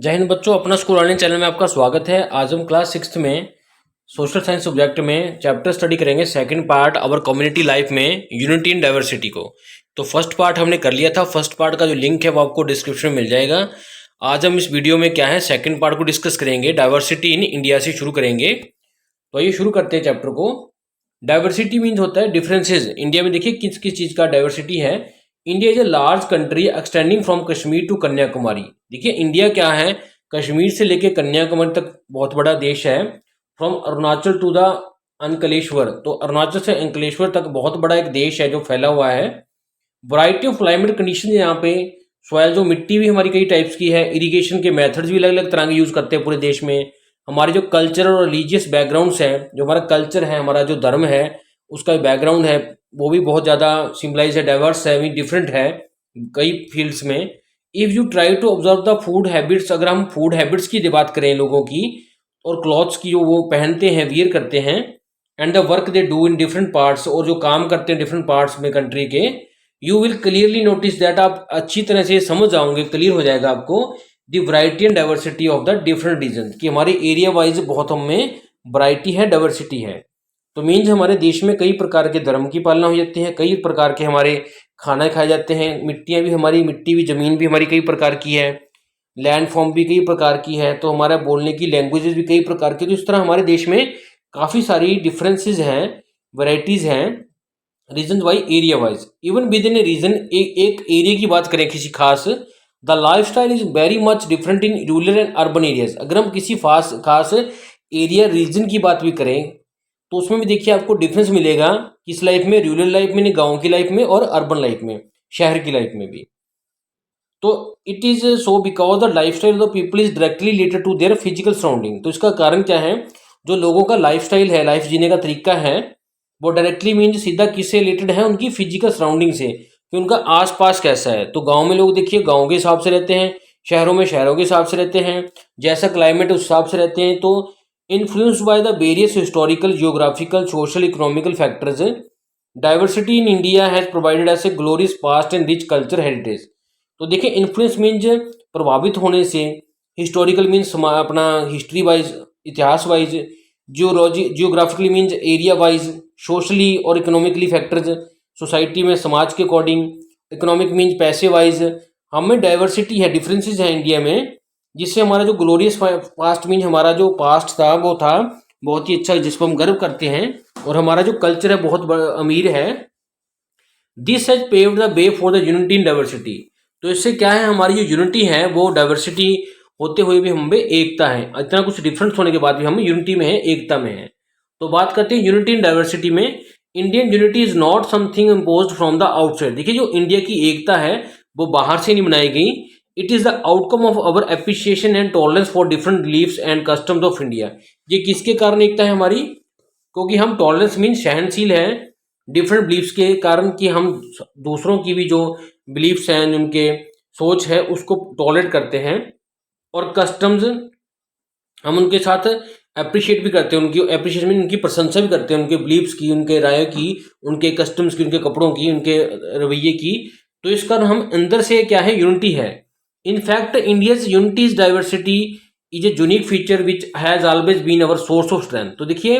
जय हिंद बच्चों, अपना स्कूल ऑनलाइन चैनल में आपका स्वागत है। आज हम क्लास 6th में सोशल साइंस सब्जेक्ट में चैप्टर स्टडी करेंगे सेकंड पार्ट अवर कम्युनिटी लाइफ में यूनिटी इन डाइवर्सिटी को। तो फर्स्ट पार्ट हमने कर लिया था। फर्स्ट पार्ट का जो लिंक है वो आपको डिस्क्रिप्शन में मिल जाएगा। आज हम इस वीडियो में क्या है सेकंड पार्ट को डिस्कस करेंगे, डाइवर्सिटी इन इंडिया से शुरू करेंगे। तो ये शुरू करते हैं चैप्टर को। डाइवर्सिटी मीन्स होता है डिफरेंसेज। इंडिया में देखिए किस किस चीज़ का डाइवर्सिटी है। India is a large country extending from Kashmir to Kanyakumari. देखिए इंडिया क्या है, कश्मीर से लेके कन्याकुमारी तक बहुत बड़ा देश है। From Arunachal to the Ankleshwar, तो अरुणाचल से अंकलेश्वर तक बहुत बड़ा एक देश है जो फैला हुआ है। वैरायटी ऑफ क्लाइमेट कंडीशन यहाँ पे, सॉइल जो मिट्टी भी हमारी कई टाइप्स की है। इरिगेशन के मेथड्स भी अलग अलग तरह के यूज़ करते हैं पूरे देश में। हमारे जो कल्चरल और रिलीजियस बैकग्राउंड्स हैं, जो हमारा कल्चर है, हमारा जो धर्म है, उसका बैकग्राउंड है, वो भी बहुत ज़्यादा सिम्बलाइज है, डाइवर्स है, डिफरेंट है कई फील्ड्स में। If you try to observe the food habits, अगर हम फूड हैबिट्स की बात करें लोगों की और क्लॉथ्स की जो वो पहनते हैं, वियर करते हैं, and the work they do in different parts, और जो काम करते हैं डिफरेंट पार्ट्स में कंट्री के, you will clearly notice that, आप अच्छी तरह से समझ जाओगे, क्लियर हो जाएगा आपको the variety and diversity of the different region, कि हमारे एरिया वाइज बहुत हमें वैरायटी है, डाइवर्सिटी है। तो मीन्स हमारे देश में कई प्रकार के धर्म की पालना हो जाती है, कई प्रकार के हमारे खाना खाए जाते हैं, मिट्टियाँ भी हमारी, मिट्टी भी, ज़मीन भी हमारी कई प्रकार की है, लैंड फॉर्म भी कई प्रकार की है, तो हमारा बोलने की लैंग्वेजेस भी कई प्रकार की। तो इस तरह हमारे देश में काफ़ी सारी डिफरेंसेस हैं, वैरायटीज़ हैं, region wise, area wise. Even within a region, एक एरिया की बात करें किसी खास, the life style is very much different in rural and urban areas. अगर हम किसी खास एरिया रीजन की बात भी करें तो उसमें भी देखिए आपको डिफरेंस मिलेगा, किस लाइफ में, रूरल लाइफ में, नहीं गाँव की लाइफ में, और अर्बन लाइफ में, शहर की लाइफ में भी। तो it is so because the life style of the people is directly related to their physical surrounding. तो इसका कारण क्या है, जो लोगों का लाइफ स्टाइल है, लाइफ जीने का तरीका है, वो डायरेक्टली मीन्स सीधा किससे रिलेटेड है, उनकी फिजिकल सराउंडिंग से, कि उनका आसपास कैसा है। तो गांव में लोग देखिए गांव के हिसाब से रहते हैं, शहरों में शहरों के हिसाब से रहते हैं, जैसा क्लाइमेट उस हिसाब से रहते हैं। तो influenced by the various historical, geographical, social, economical factors, diversity in India has provided S a glorious past and rich culture heritage. तो देखिए इन्फ्लुएंस मीन्स प्रभावित होने से, हिस्टोरिकल मीन्स अपना हिस्ट्री वाइज, इतिहास wise, geographically means area wise, socially और economically factors, society में समाज के अकॉर्डिंग, इकोनॉमिक मीन्स पैसे वाइज, हमें डाइवर्सिटी है, डिफरेंसेस है इंडिया में, जिससे हमारा जो ग्लोरियस पास्ट मीन्स हमारा जो पास्ट था वो था बहुत ही अच्छा, जिसको हम गर्व करते हैं, और हमारा जो कल्चर है बहुत अमीर है। This has paved the way for the unity in diversity. तो इससे क्या है, हमारी जो यूनिटी है वो डाइवर्सिटी होते हुए भी हम में एकता है, इतना कुछ डिफरेंस होने के बाद भी हम यूनिटी में है, एकता में है। तो बात करते हैं यूनिटी इन डाइवर्सिटी में। Indian unity is not something imposed from the outside. देखिए जो इंडिया की एकता है वो बाहर से नहीं बनाई गई, it is the outcome of our appreciation and tolerance for different beliefs and customs of India. ये किसके कारण एकता है हमारी, क्योंकि हम टॉलरेंस मीन सहनशील है डिफरेंट बिलीफ्स के कारण, कि हम दूसरों की भी जो बिलीफ्स हैं, उनके सोच है, उसको टॉलरेट करते हैं, और कस्टम्स हम उनके साथ अप्रिशिएट भी करते हैं, उनकी अप्रिशिएशन में उनकी प्रशंसा भी करते हैं, उनके बिलीफ्स की, उनके राय की, उनके कस्टम्स की, उनके कपड़ों की, उनके रवैये की। तो इस कारण हम अंदर से क्या है, यूनिटी है। In fact India's unity is diversity is a unique feature which has always been our source of strength. तो देखिए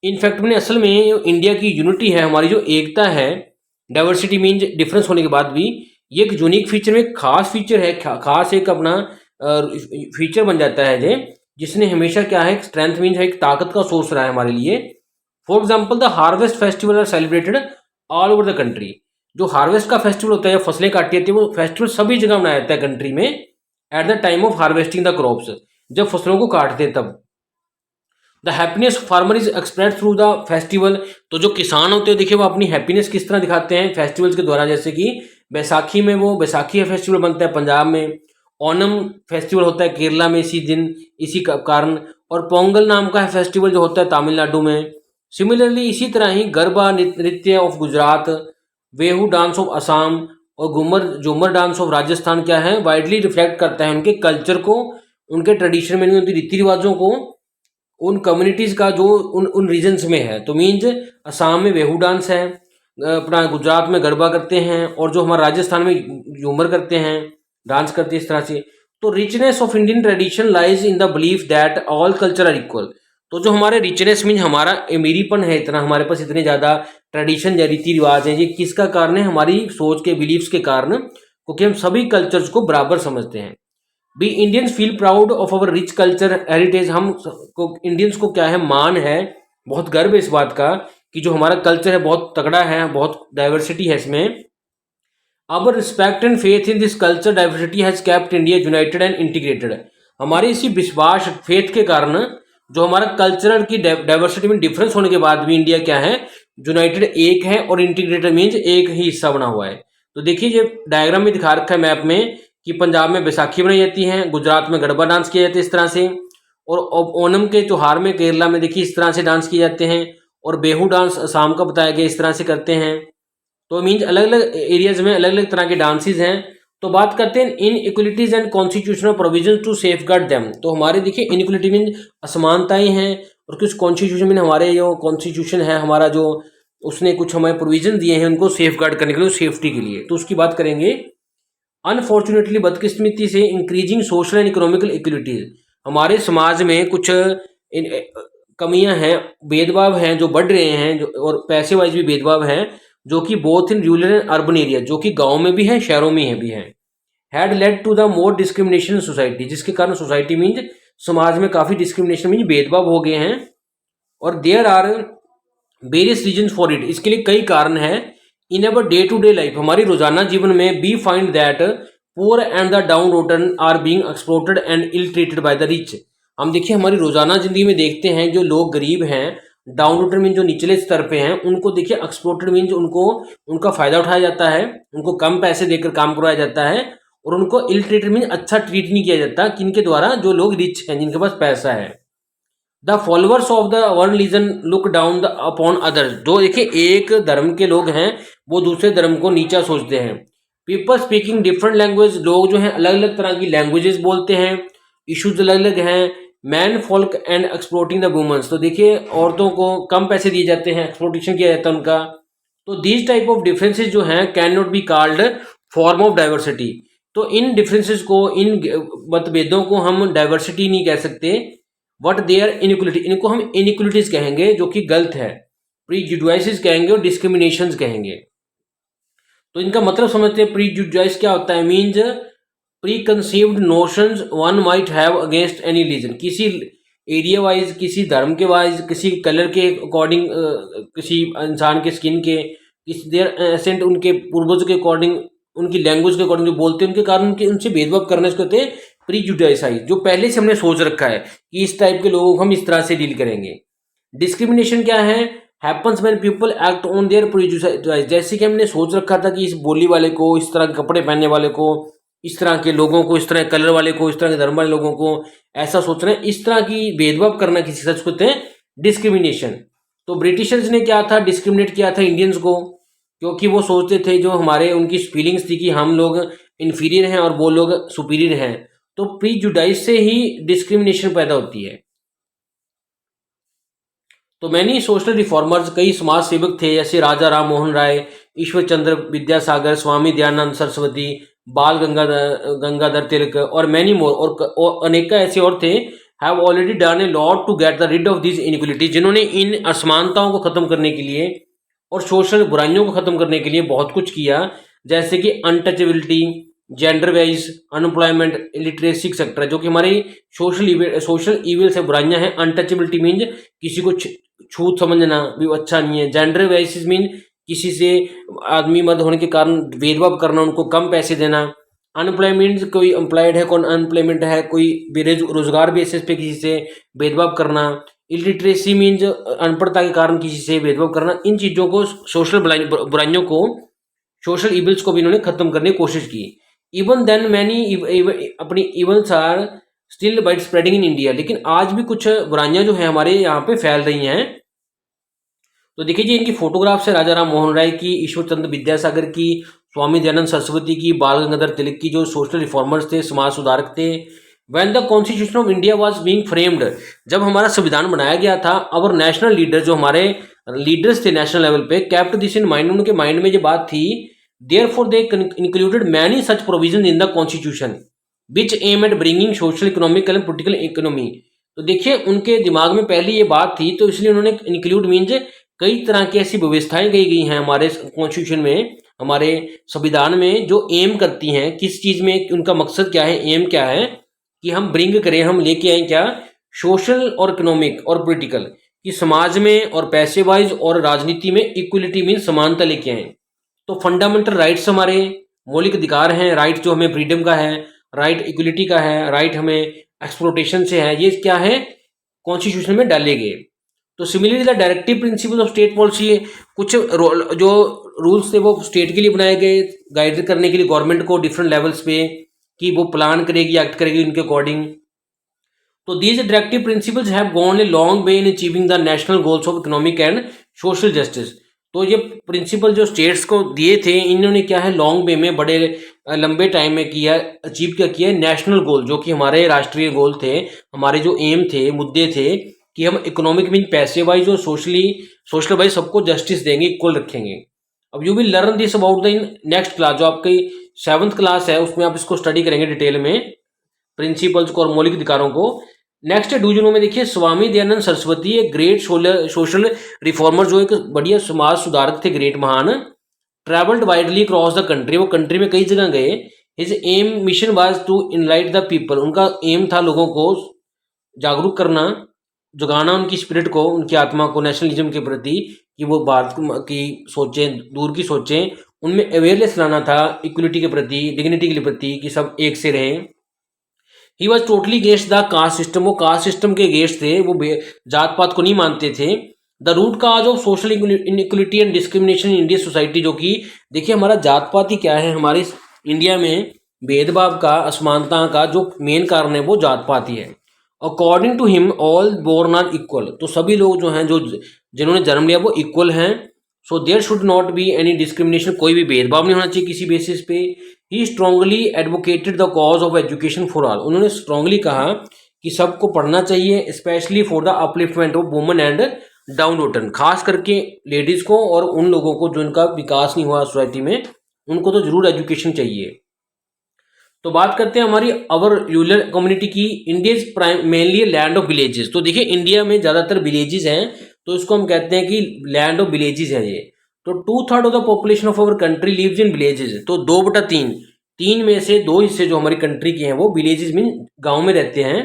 इनफैक्ट में असल में इंडिया की यूनिटी है, हमारी जो एकता है, डाइवर्सिटी मीन्स डिफरेंस होने के बाद भी, ये एक यूनिक फीचर में खास फीचर है, खास एक अपना फीचर बन जाता है जे, जिसने हमेशा क्या है, स्ट्रेंथ मीन्स है, एक ताकत का सोर्स रहा है हमारे लिए। For example the harvest festival are celebrated all over the country. जो हार्वेस्ट का फेस्टिवल होता है, जब फसलें काटी जाती है, वो फेस्टिवल सभी जगह मनाया जाता है कंट्री में, at the time of harvesting the crops, जब फसलों को काटते हैं तब। The happiness farmer is express through the festival. तो जो किसान होते हैं देखिए वो अपनी हैप्पीनेस किस तरह दिखाते हैं फेस्टिवल्स के द्वारा, जैसे कि बैसाखी में वो बैसाखी फेस्टिवल बनता है पंजाब में, ओनम फेस्टिवल होता है केरला में इसी दिन, इसी का कारण, और पोंगल नाम का फेस्टिवल जो होता है तमिलनाडु में। सिमिलरली इसी तरह ही गरबा नृत्य of Gujarat, Bihu dance of Assam, और झूमर डांस ऑफ राजस्थान क्या है, वाइडली रिफ्लेक्ट करता है उनके कल्चर को, उनके ट्रेडिशन में, उनके रीति रिवाजों को, उन कम्युनिटीज़ का जो उन रीजन्स में है। तो मीन्स असम में वेहू डांस है, अपना गुजरात में गरबा करते हैं, और जो हमारा राजस्थान में झूमर करते हैं, डांस करते हैं इस तरह से। तो richness of Indian tradition lies in the belief that all culture are equal. तो जो हमारे रिचनेस मीन हमारा अमीरीपन है, इतना हमारे पास इतने ज़्यादा ट्रेडिशन या रीति रिवाज है, ये किसका कारण है? हमारी सोच के बिलीफ्स के कारण, क्योंकि हम सभी कल्चर्स को बराबर समझते हैं। We Indians feel proud of our rich culture heritage. हम को इंडियंस को क्या है? मान है, बहुत गर्व है इस बात का कि जो हमारा कल्चर है बहुत तगड़ा है, बहुत डाइवर्सिटी है इसमें। Our respect and faith in this culture diversity has kept India united and integrated। हमारे इसी विश्वास फेथ के कारण जो हमारा कल्चरल की डाइवर्सिटी में डिफरेंस होने के बाद भी इंडिया क्या है? यूनाइटेड, एक है, और इंटीग्रेटेड मीन्स एक ही हिस्सा बना हुआ है। तो देखिए ये डायग्राम में दिखा रखा है मैप में कि पंजाब में बैसाखी मनाई जाती है, गुजरात में गरबा डांस किया जाता है इस तरह से, और ओनम के त्योहार में केरला में देखिए इस तरह से डांस किए जाते हैं, और बेहू डांस असम का बताया गया इस तरह से करते हैं। तो मीन्स अलग अलग एरियाज में अलग अलग तरह के डांसेज हैं। तो बात करते हैं inequalities and constitutional provision to safeguard them. तो हमारे देखिए इनइक्वलिटी मीन असमानताएं हैं, और कुछ कॉन्स्टिट्यूशन मीन हमारे जो कॉन्स्टिट्यूशन है हमारा, जो उसने कुछ हमें प्रोविजन दिए हैं उनको सेफ गार्ड करने के लिए, सेफ्टी के लिए, तो उसकी बात करेंगे। अनफॉर्चुनेटली, बदकिस्मती से, increasing social and economical equalities, हमारे समाज में कुछ कमियां हैं, भेदभाव हैं जो बढ़ रहे हैं, जो और पैसे वाइज भी भेदभाव हैं, जो कि both in rural and urban area, जो कि गांव में भी है शहरों में भी है। Had led to the more discrimination in society, जिसके कारण सोसाइटी मीन्स समाज में काफ़ी डिस्क्रिमिनेशन मीन्स भेदभाव हो गए हैं। और there are various reason for it, इसके लिए कई कारण हैं। In our day to day life, हमारी रोजाना जीवन में, we find that poor and the downtrodden are being exploited and ill treated by the rich. हम देखिए हमारी रोजाना जिंदगी में देखते हैं जो लोग गरीब हैं, डाउन रोटर मीन जो निचले स्तर पे हैं, उनको देखिए एक्सप्लोटेड मीन उनको उनका फायदा उठाया जाता है, उनको कम पैसे देकर काम करवाया जाता है, और उनको इल ट्रीटेड मीन अच्छा ट्रीट नहीं किया जाता, किनके द्वारा? जो लोग रिच हैं, जिनके पास पैसा है। The followers of the one religion look down upon others, जो देखिए एक धर्म के लोग हैं वो दूसरे धर्म को नीचा सोचते हैं। पीपल स्पीकिंग डिफरेंट लैंग्वेज, लोग जो हैं अलग अलग तरह की लैंग्वेजेस बोलते हैं। इश्यूज अलग अलग हैं। Man folk and exploiting the womens, तो देखिए औरतों को कम पैसे दिए जाते हैं, एक्सप्लोटेशन किया जाता है उनका। तो दीज टाइप ऑफ डिफरेंसेस जो हैं can not be called form of diversity. तो इन डिफरेंसेस को, इन मतभेदों को हम डाइवर्सिटी नहीं कह सकते, वट दे आर इनइक्वलिटी, इनको हम इनइक्वलिटीज कहेंगे जो कि गलत है, प्रीजुडाइसेस कहेंगे और डिस्क्रिमिनेशंस कहेंगे। तो इनका मतलब समझते हैं। प्रीजुडाइस क्या होता है? Means pre conceived notions one might have against any religion, किसी एरिया वाइज, किसी धर्म के वाइज, किसी कलर के अकॉर्डिंग, किसी इंसान के स्किन के, किसी देयर एसेंट, उनके पूर्वज के अकॉर्डिंग, उनकी लैंग्वेज के अकॉर्डिंग जो बोलते हैं उनके कारण उनके उनसे भेदभाव करने इसको कहते हैं प्रीजुडाइसाइज, जो पहले से हमने सोच रखा है कि इस टाइप के लोगों को हम इस तरह से डील करेंगे। डिस्क्रिमिनेशन क्या है? Happens when people act on their prejudice, जैसे कि हमने सोच रखा था कि इस बोली वाले को, इस तरह के कपड़े पहनने वाले को, इस तरह के लोगों को, इस तरह कलर वाले को, इस तरह के धर्म वाले लोगों को ऐसा सोच रहे हैं, इस तरह की भेदभाव करना किसी सच को कहते हैं डिस्क्रिमिनेशन। तो ब्रिटिशर्स ने क्या था? डिस्क्रिमिनेट किया था इंडियंस को, क्योंकि वो सोचते थे, जो हमारे उनकी फीलिंग्स थी कि हम लोग इन्फीरियर हैं और वो लोग सुपीरियर हैं। तो प्रीजुडाइज से ही डिस्क्रिमिनेशन पैदा होती है। तो मैनी सोशल रिफॉर्मर्स, कई समाज सेवक थे, जैसे राजा राम मोहन राय, ईश्वर चंद्र विद्यासागर, स्वामी दयानंद सरस्वती, बाल गंगाधर तिलक और मैनी मोर, और अनेक ऐसे और थे, have already done a lot to get the rid of this inequality, जिन्होंने इन असमानताओं को खत्म करने के लिए और सोशल बुराइयों को खत्म करने के लिए बहुत कुछ किया, जैसे कि untouchability, gender wise, unemployment, literacy sector, जो कि हमारी सोशल इविल्स है, बुराइयां हैं। अनटचेबिलिटी मीन किसी को छूत समझना भी अच्छा नहीं है। जेंडर वाइज मीन किसी से आदमी मर्द होने के कारण भेदभाव करना, उनको कम पैसे देना। अनएम्प्लॉयमेंट, कोई एम्प्लॉयड है, कौन अनएम्प्लॉयमेंट है, कोई बेरोजगार बेसिस पे किसी से भेदभाव करना। इलिटरेसी मीन्स अनपढ़ता के कारण किसी से भेदभाव करना। इन चीज़ों को, सोशल बुराइयों को, सोशल इविल्स को भी इन्होंने खत्म करने की कोशिश की। इवन देन मैनी अपनी evils are still wide spreading in India, लेकिन आज भी कुछ बुराइयां जो है हमारे यहाँ पे फैल रही हैं। तो देखिए जी, इनकी फोटोग्राफ्स है राजा राम मोहन राय की, ईश्वर चंद्र विद्यासागर की, स्वामी दयानंद सरस्वती की, बाल गंगाधर तिलक की, जो सोशल रिफॉर्मर्स थे, समाज सुधारक थे। When the constitution of India was being framed, जब हमारा संविधान बनाया गया था, अवर नेशनल लीडर, जो हमारे लीडर्स थे नेशनल लेवल पे, केप्ट दिस इन माइंड, उनके माइंड में ये बात थी। Therefore they included many such provision in the constitution, which aim at bringing social economical and political economy. तो देखिए उनके दिमाग में पहले ये बात थी, तो इसलिए उन्होंने इंक्लूड मीन्स कई तरह की ऐसी व्यवस्थाएं गई गई हैं हमारे कॉन्स्टिट्यूशन में, हमारे संविधान में, जो एम करती हैं किस चीज़ में, उनका मकसद क्या है, एम क्या है, कि हम ब्रिंग करें, हम लेके आए क्या, सोशल और इकोनॉमिक और पॉलिटिकल, कि समाज में और पैसे वाइज और राजनीति में इक्वलिटी मीन समानता लेके आए। तो फंडामेंटल राइट्स हमारे मौलिक अधिकार हैं, राइट जो हमें फ्रीडम का है, राइट इक्वलिटी का है, राइट हमें एक्सप्लोटेशन से है, ये क्या है कॉन्स्टिट्यूशन में डाले गए। तो similarly the directive principle of state policy, कुछ जो रूल्स थे वो स्टेट के लिए बनाए गए, गाइड करने के लिए गवर्नमेंट को डिफरेंट लेवल्स पे, कि वो प्लान करेगी, एक्ट करेगी उनके अकॉर्डिंग। तो these directive principles have gone a long way in achieving the national goals of economic and social justice. तो ये प्रिंसिपल जो स्टेट्स को दिए थे, इन्होंने क्या है लॉन्ग वे में, बड़े लंबे टाइम में किया, अचीव क्या किया, नेशनल गोल, जो कि हमारे राष्ट्रीय गोल थे, हमारे जो एम थे, मुद्दे थे, कि हम इकोनॉमिक मीन पैसे वाइज और सोशल वाइज सबको जस्टिस देंगे, इक्वल रखेंगे। अब you will learn this about the in next class, जो आपकी 7th क्लास है उसमें आप इसको स्टडी करेंगे डिटेल में, प्रिंसिपल्स को और मौलिक अधिकारों को। नेक्स्ट डू यू नो में देखिए स्वामी दयानंद सरस्वती, एक ग्रेट सोशल रिफॉर्मर, जो एक बढ़िया समाज सुधारक थे, ग्रेट महान। Travelled widely cross the country, वो कंट्री में कई जगह गए। His aim mission was to enlighten the people, उनका एम था लोगों को जागरूक करना, जगाना उनकी स्पिरिट को, उनकी आत्मा को नेशनलिज्म के प्रति, कि वो भारत की सोचें, दूर की सोचें, उनमें अवेयरनेस लाना था इक्वलिटी के प्रति, डिग्निटी के प्रति, कि सब एक से रहें। He was totally against the caste system, वो कास्ट सिस्टम के अगेंस्ट थे, वो जात पात को नहीं मानते थे। The root cause of social inequality and discrimination in Indian society, जो कि देखिए हमारा जात पात ही क्या है, हमारे इंडिया में भेदभाव का, असमानता का जो मेन कारण है वो जात पात ही है। According to him all born are equal, तो सभी लोग जो हैं, जो जिन्होंने जन्म लिया वो इक्वल हैं। So there should not be any discrimination, कोई भी भेदभाव नहीं होना चाहिए किसी बेसिस पे। He strongly advocated the cause of education for all, उन्होंने स्ट्रांगली कहा कि सबको पढ़ना चाहिए, specially for the upliftment of women and downtrodden, खास करके लेडीज को और उन लोगों को जिनका विकास नहीं हुआ सोसाइटी में, उनको तो जरूर एजुकेशन चाहिए। तो बात करते हैं हमारी अवर रूरल कम्युनिटी की। India is prime mainly land of villages, तो देखिए इंडिया में ज़्यादातर विलेजेस हैं, तो इसको हम कहते हैं कि लैंड ऑफ विलेजेस है ये। तो 2/3 of the population of our country lives in villages, तो 2/3, 3 में से 2 हिस्से जो हमारी कंट्री के हैं वो विलेजेस मीन गाँव में रहते हैं।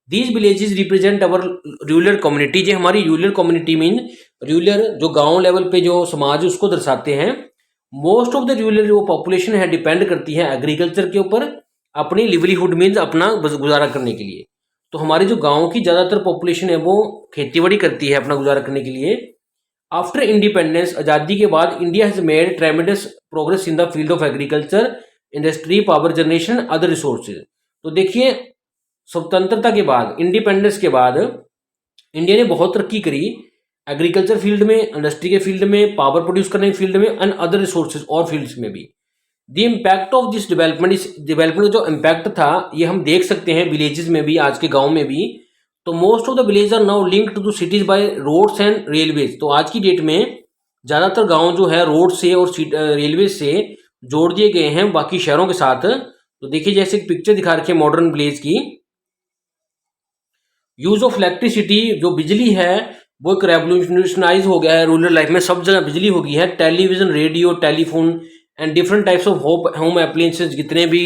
These villages represent our rural community, जो हमारी रूरल कम्युनिटी मीन रूरल जो गाँव लेवल पे जो समाज है उसको दर्शाते हैं। मोस्ट ऑफ द रूरल जो पॉपुलेशन है डिपेंड करती है एग्रीकल्चर के ऊपर, अपनी लिवलीहुड मीन्स अपना गुजारा करने के लिए। तो हमारे जो गाँव की ज़्यादातर पॉपुलेशन है वो खेतीबाड़ी करती है अपना गुजारा करने के लिए। आफ्टर इंडिपेंडेंस, आज़ादी के बाद, India has made ट्रेमेंडस progress in the field of agriculture, industry, power generation, other resources. तो देखिए स्वतंत्रता के बाद, इंडिपेंडेंस के बाद इंडिया ने बहुत तरक्की करी एग्रीकल्चर फील्ड में, इंडस्ट्री के फील्ड में, पावर प्रोड्यूस करने के फील्ड में, एंड अदर रिसोर्सेज और फील्ड्स में भी। The impact of this development, इस डेवलपमेंट का जो इम्पैक्ट था ये हम देख सकते हैं विलेजेस में भी, आज के गाँव में भी। तो most of the village are now linked to cities by roads and railways, तो आज की डेट में ज़्यादातर गांव जो है रोड से और रेलवे से जोड़ दिए गए हैं बाकी शहरों के साथ। तो देखिए जैसे एक पिक्चर दिखा रखी है मॉडर्न विलेज की। यूज ऑफ इलेक्ट्रिसिटी, जो बिजली है वो एक रेवोल्यूशनाइज हो गया है रूरल लाइफ में, सब जगह बिजली हो गई है। Television, radio, telephone and different types of home appliances, जितने भी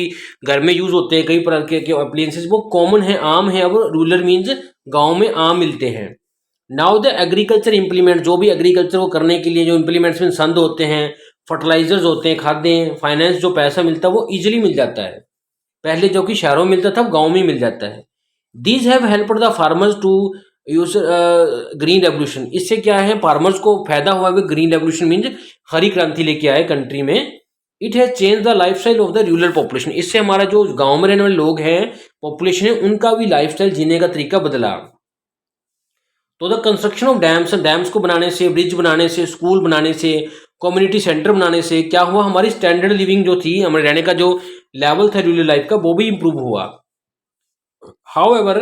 घर में यूज होते हैं कई प्रकार के अप्लायंसेस, वो कॉमन है, आम है। अब रूरल मीन्स गांव में आम मिलते हैं। नाउ द एग्रीकल्चर इम्प्लीमेंट, जो भी एग्रीकल्चर को करने के लिए जो इम्प्लीमेंट्स में संद होते हैं, फर्टिलाइजर्स होते हैं, खाद्य, फाइनेंस, जो पैसा मिलता है वो इजिली मिल जाता है। पहले जो कि शहरों में मिलता था वो गाँव में मिल जाता है। These have helped the farmers to use green revolution, इससे क्या है फार्मर्स को फायदा हुआ है। ग्रीन रेवोल्यूशन मीन्स हरी क्रांति लेके आए कंट्री में। It has change the lifestyle of the rural population, इससे हमारा जो गांव में रहने वाले लोग हैं, पॉपुलेशन है, उनका भी लाइफस्टाइल जीने का तरीका बदला। तो the construction of dams, dams को बनाने से, ब्रिज बनाने से, स्कूल बनाने से, कम्युनिटी सेंटर बनाने से क्या हुआ, हमारी स्टैंडर्ड लिविंग जो थी, हमारे रहने का जो लेवल था रूरल लाइफ का, वो भी इंप्रूव हुआ। However,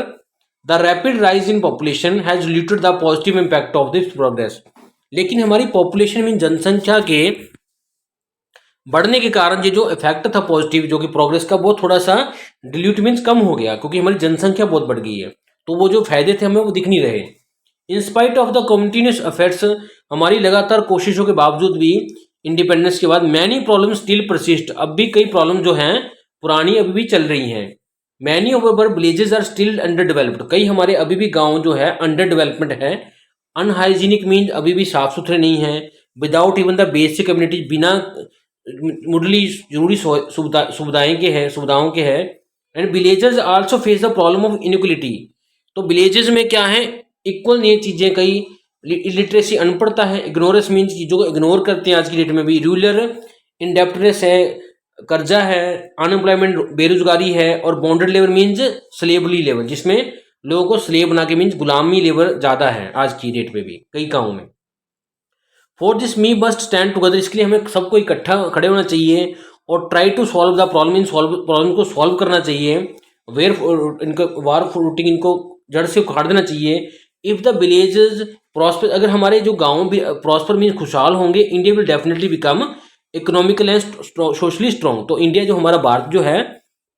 the rapid rise in population has diluted the positive impact of this progress. लेकिन हमारी पॉपुलेशन में जनसंख्या के बढ़ने के कारण ये जो इफेक्ट था पॉजिटिव जो कि प्रोग्रेस का, वो थोड़ा सा डिल्यूट मीन्स कम हो गया, क्योंकि हमारी जनसंख्या बहुत बढ़ गई है, तो वो जो फायदे थे हमें वो दिख नहीं रहे। इन spite of the continuous efforts, हमारी लगातार कोशिशों के बावजूद भी इंडिपेंडेंस के बाद मैनी प्रॉब्लम स्टिल परसिस्ट, अब भी कई प्रॉब्लम जो हैं पुरानी अभी भी चल रही हैं। Many of our villages are still under developed, कई हमारे अभी भी गांव जो है अंडर डेवलपमेंट है। अनहाइजीनिक मीन अभी भी साफ सुथरे नहीं हैं। Without even the basic community, बिना मुढ़ली जरूरी सुविधाओं के है। And villages also face the problem of inequality, तो विलेजेस में क्या है, इक्वल नहीं चीज़ें, कई इलिटरेसी अनपढ़ता है, इग्नोरेंस मीन्स चीज़ों को इग्नोर करते हैं आज की डेट में भी, रूरल इंडेप्टनेस है, कर्जा है, अनएम्प्लॉयमेंट बेरोजगारी है, और bonded labour means slavery labour, जिसमें लोगों को स्लेब बना के मीन्स गुलामी लेबर ज़्यादा है आज की डेट में भी कई गाँवों में। For this me must stand together, इसके लिए हमें सबको इकट्ठा खड़े होना चाहिए और try to solve the problem, इन प्रॉब्लम को सॉल्व करना चाहिए। वेयर इनको वार रूटिंग, इनको जड़ से उखाड़ देना चाहिए। इफ द विलेजेस प्रॉस्पर, अगर हमारे जो गाँव भी प्रॉस्पर मीन खुशहाल होंगे, India will definitely become economical and socially strong, तो इंडिया जो हमारा भारत जो है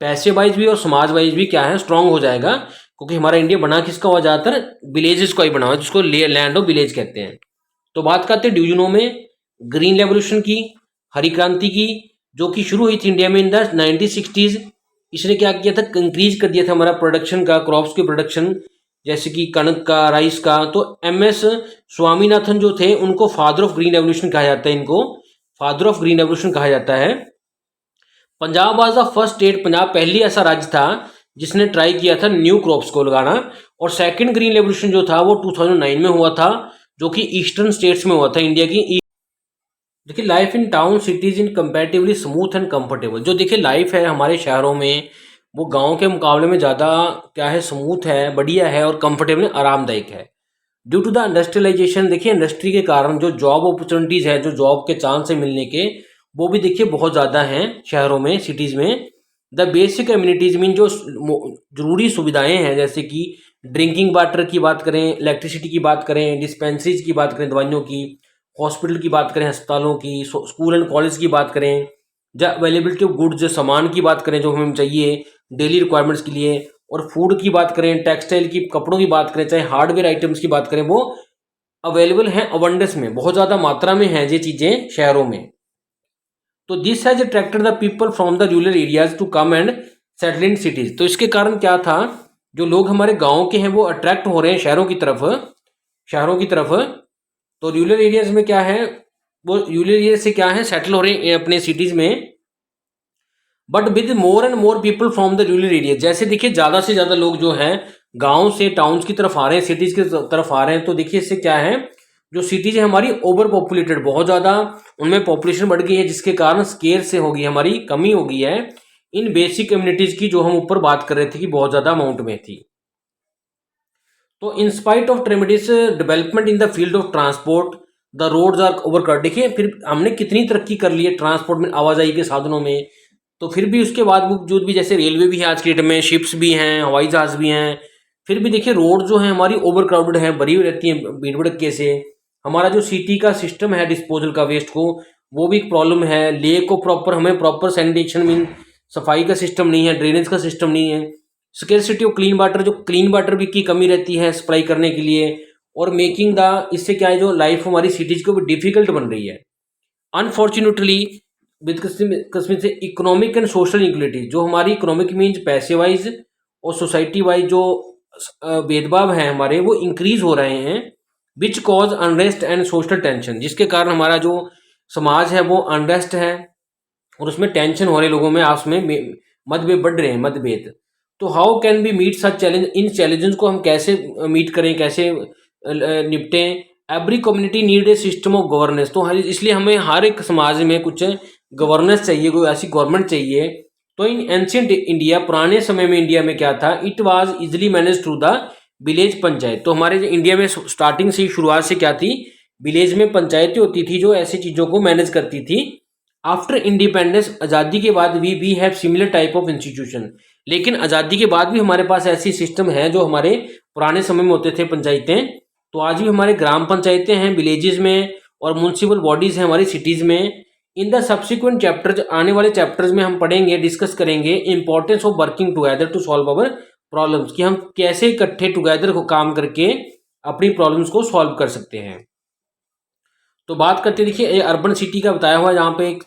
पैसे वाइज भी और समाज वाइज भी क्या है स्ट्रांग हो जाएगा, क्योंकि हमारा इंडिया बना किसका हुआ, ज़्यादातर विलेजेस का ही बना हुआ, जिसको लैंड ऑफ विलेज कहते हैं। तो बात करते हैं डिवीजनों में, ग्रीन रेवोल्यूशन की, हरी क्रांति की, जो कि शुरू हुई थी इंडिया में इन द 1960s। इसने क्या किया था, इंक्रीज कर दिया था हमारा प्रोडक्शन का, क्रॉप्स के प्रोडक्शन, जैसे कि कणक का, राइस का। तो MS स्वामीनाथन जो थे उनको फादर ऑफ ग्रीन रेवोल्यूशन कहा जाता है, इनको फादर ऑफ ग्रीन रेवोल्यूशन कहा जाता है। Punjab was the first state, Punjab पहली ऐसा राज्य था जिसने ट्राई किया था न्यू क्रॉप्स को लगाना। और सेकंड ग्रीन रेवोल्यूशन जो था वो 2009 में हुआ था, जो कि ईस्टर्न स्टेट्स में हुआ था इंडिया की। देखिए life in town cities in comparatively smooth and comfortable, जो देखिए लाइफ है हमारे शहरों में वो गांव के मुकाबले में ज़्यादा क्या है, स्मूथ है, बढ़िया है और कंफर्टेबल आरामदायक है। ड्यू टू द इंडस्ट्रियलाइजेशन, देखिए इंडस्ट्री के कारण जो जॉब अपॉर्चुनिटीज़ है, जो जॉब के चांस है मिलने के, वो भी देखिए बहुत ज़्यादा हैं शहरों में, सिटीज़ में। द बेसिक कम्युनिटीज़ मीन जो ज़रूरी सुविधाएं हैं, जैसे कि ड्रिंकिंग वाटर की बात करें, इलेक्ट्रिसिटी की बात करें, डिस्पेंसरीज की बात करें, दवाइयों की, हॉस्पिटल की बात करें, अस्पतालों की, स्कूल एंड कॉलेज की बात करें, या अवेलेबिलिटी ऑफ गुड्स, सामान की बात करें जो हमें चाहिए डेली रिक्वायरमेंट्स के लिए, और फूड की बात करें, टेक्सटाइल की, कपड़ों की बात करें, चाहे हार्डवेयर आइटम्स की बात करें, वो अवेलेबल हैं अबंडेंस में, बहुत ज़्यादा मात्रा में हैं ये चीज़ें शहरों में। तो this has attracted the people from the rural areas to come and settle in cities, तो इसके कारण क्या था, जो लोग हमारे गाँव के हैं वो अट्रैक्ट हो रहे हैं शहरों की तरफ, शहरों की तरफ। तो रूरल एरियाज में क्या है, वो रूरल एरिया से क्या है सेटल हो रहे हैं अपने सिटीज़ में। But with more and more people from the rural area, जैसे देखिए ज़्यादा से ज़्यादा लोग जो हैं गांव से टाउन्स की तरफ आ रहे हैं, सिटीज़ की तरफ आ रहे हैं, तो देखिए इससे क्या है, जो सिटीज़ है हमारी ओवर पॉपुलेटेड, बहुत ज़्यादा उनमें पॉपुलेशन बढ़ गई है, जिसके कारण स्केर से हो गई, हमारी कमी हो गई है इन बेसिक कम्युनिटीज़ की, जो हम ऊपर बात कर रहे थे कि बहुत ज़्यादा अमाउंट में थी। तो in spite of tremendous development in the field of transport, the roads are over, देखिए फिर हमने कितनी तरक्की कर ली है ट्रांसपोर्ट में, आवाजाही के साधनों में, तो फिर भी उसके बावजूद भी, जैसे रेलवे भी है आज की डेट में, शिप्स भी हैं, हवाई जहाज भी हैं, फिर भी देखिए रोड जो है हमारी ओवर क्राउडेड है, भरी हुई रहती है भीड़ भड़के से। हमारा जो सिटी का सिस्टम है डिस्पोजल का वेस्ट को, वो भी एक प्रॉब्लम है। लेक को प्रॉपर, हमें प्रॉपर सैनिटेशन मीन सफाई का सिस्टम नहीं है, ड्रेनेज का सिस्टम नहीं है। स्केर्सिटी ऑफ क्लीन वाटर, जो क्लीन वाटर भी की कमी रहती है सप्लाई करने के लिए, और मेकिंग द, इससे क्या है जो लाइफ हमारी सिटीज़ को भी डिफिकल्ट बन रही है। अनफॉर्चुनेटली विद कस्मिन से इकोनॉमिक एंड सोशल इक्वलिटी, जो हमारी इकोनॉमिक मीन्स पैसे वाइज और सोसाइटी वाइज जो भेदभाव हैं हमारे, वो इंक्रीज हो रहे हैं, which cause unrest and social tension, जिसके कारण हमारा जो समाज है वो अनरेस्ट है और उसमें टेंशन हो रहे लोगों में, आपस में मतभेद बढ़ रहे हैं, मतभेद। तो how can be meet such challenge, इन चैलेंजेस को हम कैसे मीट करें, कैसे निपटें। Every community need a system of governance, तो इसलिए हमें हर एक समाज में कुछ गवर्नेंस चाहिए, कोई ऐसी गवर्नमेंट चाहिए। तो इन एंशियंट इंडिया, पुराने समय में इंडिया में क्या था, it was easily manage through the village panchayat. तो हमारे इंडिया में स्टार्टिंग से शुरुआत से क्या थी, विलेज में पंचायतें होती थी जो ऐसी चीज़ों को मैनेज करती थी। आफ्टर इंडिपेंडेंस, आज़ादी के बाद we have similar type of institution, लेकिन आज़ादी के बाद भी हमारे पास ऐसी सिस्टम है जो हमारे पुराने समय में होते थे पंचायतें। तो आज भी हमारे ग्राम पंचायतें हैं विलेजेस में, और म्यूनसिपल बॉडीज़ हैं हमारी सिटीज़ में। इन द सब्सिक्वेंट चैप्टर्स, आने वाले चैप्टर्स में हम पढ़ेंगे, डिस्कस करेंगे importance of working together to solve our problems, कि हम कैसे इकट्ठे टुगेदर को काम करके अपनी प्रॉब्लम्स को सॉल्व कर सकते हैं। तो बात करते देखिए, ये अर्बन सिटी का बताया हुआ है, जहाँ पे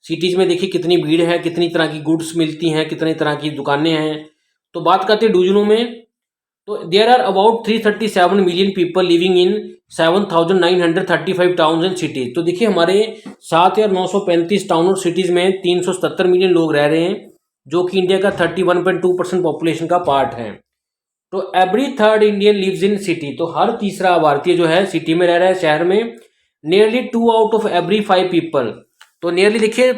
सिटीज में देखिए कितनी भीड़ है, कितनी तरह की गुड्स मिलती हैं, कितनी तरह की दुकानें हैं। तो बात करते हैं डिवीजनों में, तो there are about 337 million people living in 7,935 towns and cities. तो देखिए हमारे 7,935 टाउन और सिटीज में 377 मिलियन लोग रह रहे हैं, जो कि इंडिया का 31.2% पॉपुलेशन का पार्ट है। तो every third Indian lives in city, तो हर तीसरा भारतीय जो है सिटी में रह रहा है, शहर में। Nearly 2 out of every 5 people, तो नियरली देखिए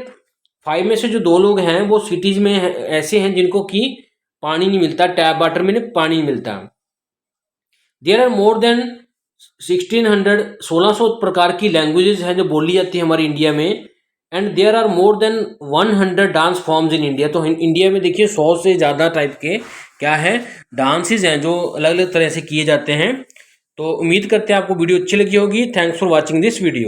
5 में से जो 2 लोग हैं वो सिटीज में ऐसे हैं जिनको कि पानी नहीं मिलता, टैप वाटर में पानी नहीं मिलता। देयर आर मोर देन 1600 प्रकार की लैंग्वेजेस हैं जो बोली जाती है हमारे इंडिया में। And there are more than 100 dance forms in India, तो इंडिया में देखिए 100 से ज़्यादा टाइप के क्या है डांसेस हैं जो अलग अलग तरह से किए जाते हैं। तो उम्मीद करते हैं आपको वीडियो अच्छी लगी होगी। Thanks for watching this video.